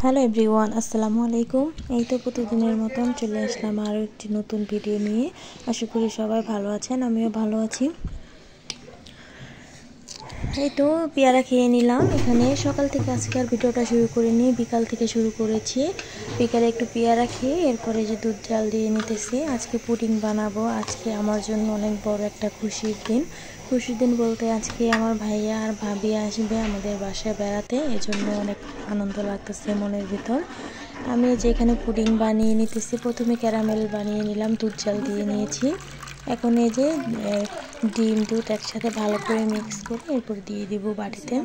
Hello everyone, আসসালামু আলাইকুম। এই তো প্রতিদিনের মতন চলে আসলাম আরও একটি নতুন ভিডিও নিয়ে। আশা করি সবাই ভালো আছেন, আমিও ভালো আছি। এই তো পেয়ারা খেয়ে নিলাম। এখানে সকাল থেকে আজকে আর ভিডিওটা শুরু করিনি, বিকাল থেকে শুরু করেছি। বিকালে একটু পেয়ারা খেয়ে এরপরে যে দুধ জাল দিয়ে নিতেছি। আজকে পুডিং বানাবো। আজকে আমার জন্য অনেক বড় একটা খুশির দিন। খুশির দিন বলতে আজকে আমার ভাইয়া আর ভাবি আসবে আমাদের বাসায় বেড়াতে, এজন্য অনেক আনন্দ লাগতেছে মনের ভিতর। আমি যেখানে পুডিং বানিয়ে নিতেছি, প্রথমে ক্যারামেল বানিয়ে নিলাম, দুধ জাল দিয়ে নিয়েছি। এখন এই যে ডিম দুধ একসাথে ভালো করে মিক্স করে এরপর দিয়ে দিব বাটিতে।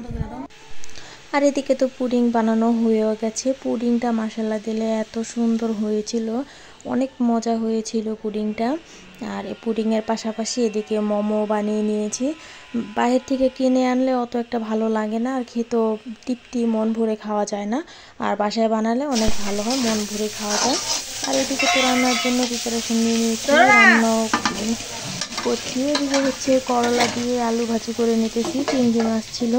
আর এদিকে তো পুডিং বানানো হয়েও গেছে। পুডিংটা মাশাআল্লাহ দিলে এত সুন্দর হয়েছিল, অনেক মজা হয়েছিল পুডিংটা। আর এই পুডিংয়ের পাশাপাশি এদিকে মোমো বানিয়ে নিয়েছি। বাইরে থেকে কিনে আনলে অত একটা ভালো লাগে না, আর খেতেও তৃপ্তি মন ভরে খাওয়া যায় না। আর বাসায় বানালে অনেক ভালো হয়, মন ভরে খাওয়া যায়। আর এদিকে তো রান্নার জন্য প্রিপারেশন নিয়ে নিয়েছি, রান্না করছি। এদিকে হচ্ছে করলা দিয়ে আলু ভাজি করে নিতেছি, চিংড়ি মাছ ছিল,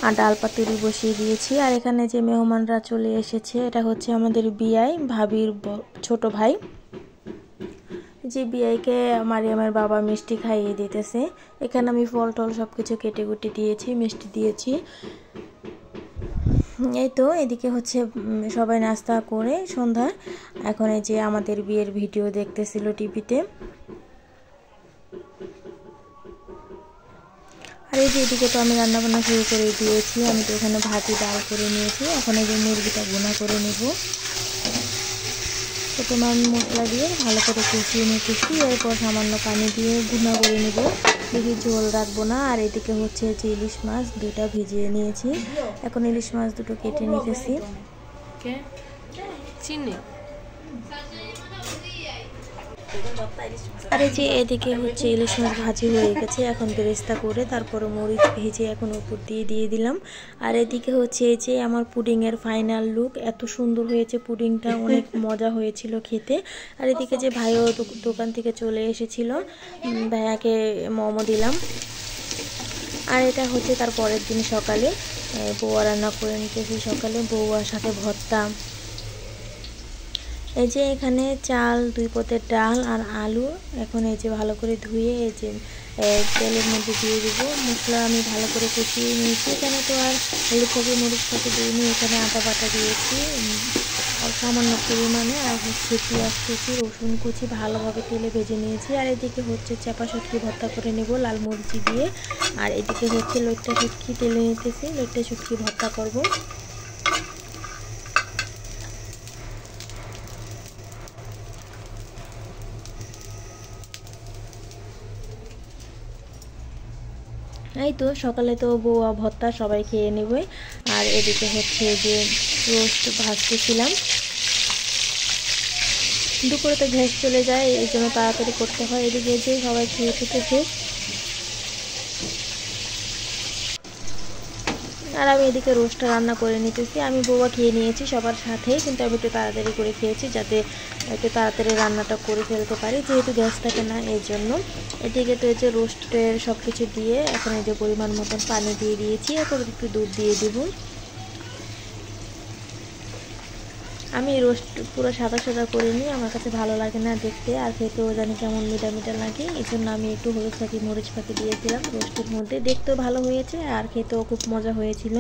আর ডাল পাতুরি বসিয়ে দিয়েছি। আর এখানে যে মেহমানরা চলে এসেছে, এটা হচ্ছে আমাদের বিয়াই, ভাবির ছোট ভাই। যে বিয়াইকে মারিয়ামের বাবা মিষ্টি খাইয়ে দিতেছে। এখানে আমি ফল টল সব কিছু কেটে কুটে দিয়েছি, মিষ্টি দিয়েছি। এই তো এদিকে হচ্ছে সবাই নাস্তা করে সন্ধ্যা এখন এই যে আমাদের বিয়ের ভিডিও দেখতেছিল টিভিতে। আর এই যে এদিকে তো আমি রান্নাবান্না শুরু করে দিয়েছি। আমি তো এখানে ভাজি ডাল করে নিয়েছি। এখন এই যে মুরগিটা ভুনা করে নেব। প্রথমে আমি মশলা দিয়ে ভালো করে কষিয়ে নিতেছি, এরপর সামান্য পানি দিয়ে ভুনা করে নেব, বেশি ঝোল রাখবো না। আর এদিকে হচ্ছে যে ইলিশ মাছ দুটা ভিজিয়ে নিয়েছি, এখন ইলিশ মাছ দুটো কেটে নিতেছি। আর এই যে এদিকে হচ্ছে ইলিশ মাছ ভাজি হয়ে গেছে, এখন বেরেস্তা করে তারপরে মরিচ ভেজে এখন উপর দিয়ে দিলাম। আর এদিকে হচ্ছে এই যে আমার পুডিংয়ের ফাইনাল লুক, এত সুন্দর হয়েছে পুডিংটা, অনেক মজা হয়েছিল খেতে। আর এদিকে যে ভাইও দোকান থেকে চলে এসেছিল, ভাইয়াকে মোমো দিলাম। আর এটা হচ্ছে তার পরের দিন সকালে বউয়া রান্না করে নিতেছি। সকালে বউয়ার সাথে ভর্তা। এই যে এখানে চাল, 2 পদের ডাল আর আলু এখন এই যে ভালো করে ধুয়ে এই যে তেলের মধ্যে দিয়ে দেবো। মশলা আমি ভালো করে কষিয়ে নিয়েছি। এখানে তো আর হলুদ থাকি মরিচ থাকি দিইনি, এখানে আদা বাটা দিয়েছি সামান্য পরিমাণে। আর হচ্ছে পেঁয়াজ কুচি, রসুন কুচি ভালোভাবে তেলে ভেজে নিয়েছি। আর এদিকে হচ্ছে চাপা শুটকি ভর্তা করে নেব লাল মরিচি দিয়ে। আর এদিকে হচ্ছে লইট্টা শুটকি তেলে নিতেছি, লইট্টা শুটকি ভর্তা করব। এই তো সকালে তো বউয়া ভর্তা সবাই খেয়ে নেবে। আর এদিকে হচ্ছে যে রোস্ট ভাজতেছিলাম। দুপুরে তো গ্যাস চলে যায়, এই জন্য তাড়াতাড়ি করতে হয়। এদিকে যে সবাই খেয়ে খেতেছে, আর আমি এদিকে রোস্টটা রান্না করে নিতেছি। আমি বউয়া খেয়ে নিয়েছি সবার সাথে, কিন্তু আমি একটু তাড়াতাড়ি করে খেয়েছি যাতে একটু তাড়াতাড়ি রান্নাটা করে ফেলতে পারি, যেহেতু গ্যাস থাকে না এই জন্য। এদিকে তো এই যে রোস্টের সব কিছু দিয়ে এখন এই যে পরিমাণ মতন পানি দিয়ে দিয়েছি, এরপর একটু দুধ দিয়ে দেব। আমি রোস্ট পুরো সাদা সাদা করে নিই, আমার কাছে ভালো লাগে না দেখতে, আর খেতেও জানি কেমন মিঠা মিঠা লাগে। এই জন্য আমি একটু হলুদ ফাঁকি মরিচ ফাঁকি দিয়েছিলাম রোস্টের মধ্যে, দেখতেও ভালো হয়েছে আর খেতেও খুব মজা হয়েছিল।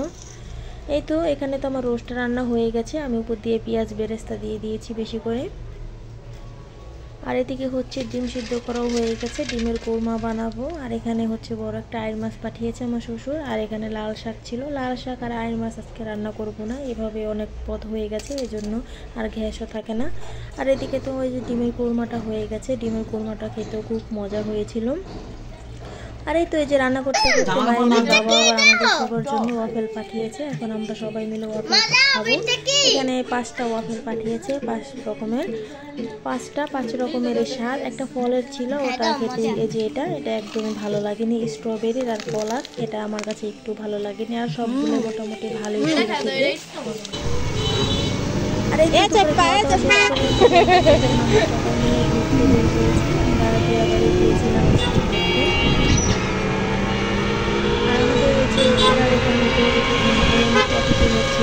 এই তো এখানে তো আমার রোস্ট রান্না হয়ে গেছে, আমি উপর দিয়ে পেঁয়াজ বেরেস্তা দিয়ে দিয়েছি বেশি করে। আর এদিকে হচ্ছে ডিম সিদ্ধ করাও হয়ে গেছে, ডিমের কোরমা বানাবো। আর এখানে হচ্ছে বড় একটা আইড় মাছ পাঠিয়েছে আমার শ্বশুর। আর এখানে লাল শাক ছিল, লাল শাক আর আইড় মাছ আজকে রান্না করব না, এভাবে অনেক পদ হয়ে গেছে এই জন্য, আর গ্যাসও থাকে না। আর এদিকে তো ওই যে ডিমের কোরমাটা হয়ে গেছে, ডিমের কোরমাটা খেতেও খুব মজা হয়েছিল। আর এই তো এই যে রান্না করতে করতে মায়ের বাবা আবার আমাদের সবার জন্য ওয়াফেল পাঠিয়েছে, এখন আমরা সবাই মিলে ওয়াফেল খাবো। এখানে 5টা ওয়াফেল পাঠিয়েছে, 5 রকমের স্বাদ। একটা ফলের ছিল, ওটা খেতে এই যে এটা একদমই ভালো লাগেনি, স্ট্রবেরির আর কলার, এটা আমার কাছে একটু ভালো লাগেনি। আর সবগুলো মোটামুটি ভালোই ছিল খেতে। আর এই গিয়েছিলাম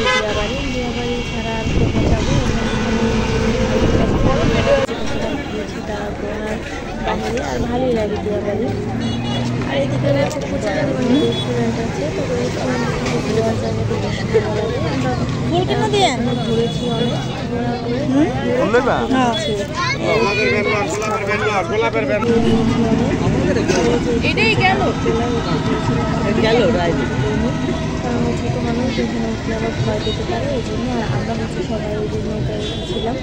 আর আমাদের দিয়াবাড়ি ছাড়া আর কোথাও যাবো বাহিরে আর ভালোই লাগে দিয়াবাড়ি। আর এদিকে হচ্ছে প্রচুর পরিমাণে রেস্টুরেন্ট আছে, তো রেস্টুরেন্ট ঘোরার জায়গা থেকে আমরা ঘুরেছি অনেক ছোট মানুষ এখানে উঠলে আবার ভয় পেতে পারে, এই জন্য আর আমরা হচ্ছে সবাই ওই জন্য উঠেছিলাম।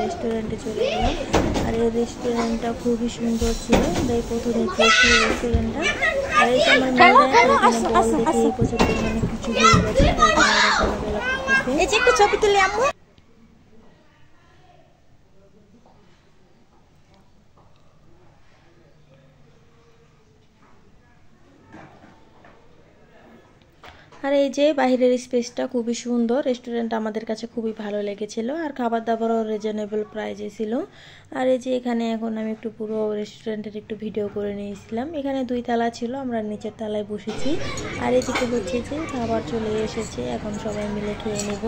রেস্টুরেন্টে চলে গেলাম, আর এই রেস্টুরেন্টটা খুবই সুন্দর ছিল, তাই প্রথমে খেয়েছি রেস্টুরেন্টটা। আর এই তো আমার মেয়েরা দেখে প্রচুর পরিমাণে কিছু হয়ে গেছে, একটু ছবি তুলে আম্মু। আর এই যে বাইরের স্পেসটা খুবই সুন্দর, রেস্টুরেন্ট আমাদের কাছে খুবই ভালো লেগেছিল, আর খাবার দাবারও রিজনেবল প্রাইসে ছিল। আর এই যে এখানে এখন আমি একটু পুরো রেস্টুরেন্টের একটু ভিডিও করে নিয়েছিলাম। এখানে 2 তলা ছিল, আমরা নিচের তলায় বসেছি। আর এদিকে হচ্ছে যে খাবার চলে এসেছে, এখন সবাই মিলে খেয়ে নেব।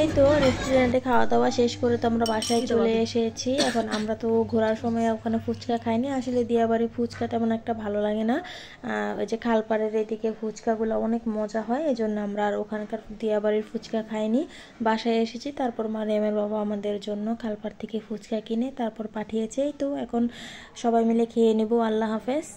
এই তো রেস্টুরেন্টে খাওয়া দাওয়া শেষ করে তো আমরা বাসায় চলে এসেছি। এখন আমরা তো ঘোরার সময় ওখানে ফুচকা খাইনি, আসলে দিয়াবাড়ি ফুচকা তেমন একটা ভালো লাগে না। ওই যে খালপাড়ের এদিকে ফুচকাগুলো অনেক মজা হয়, এই জন্য আমরা আর ওখানকার দিয়াবাড়ির ফুচকা খাইনি, বাসায় এসেছি। তারপর মারিয়ামের বাবা আমাদের জন্য খালপাড় থেকে ফুচকা কিনে তারপর পাঠিয়েছে। তো এখন সবাই মিলে খেয়ে নেব। আল্লাহ হাফেজ।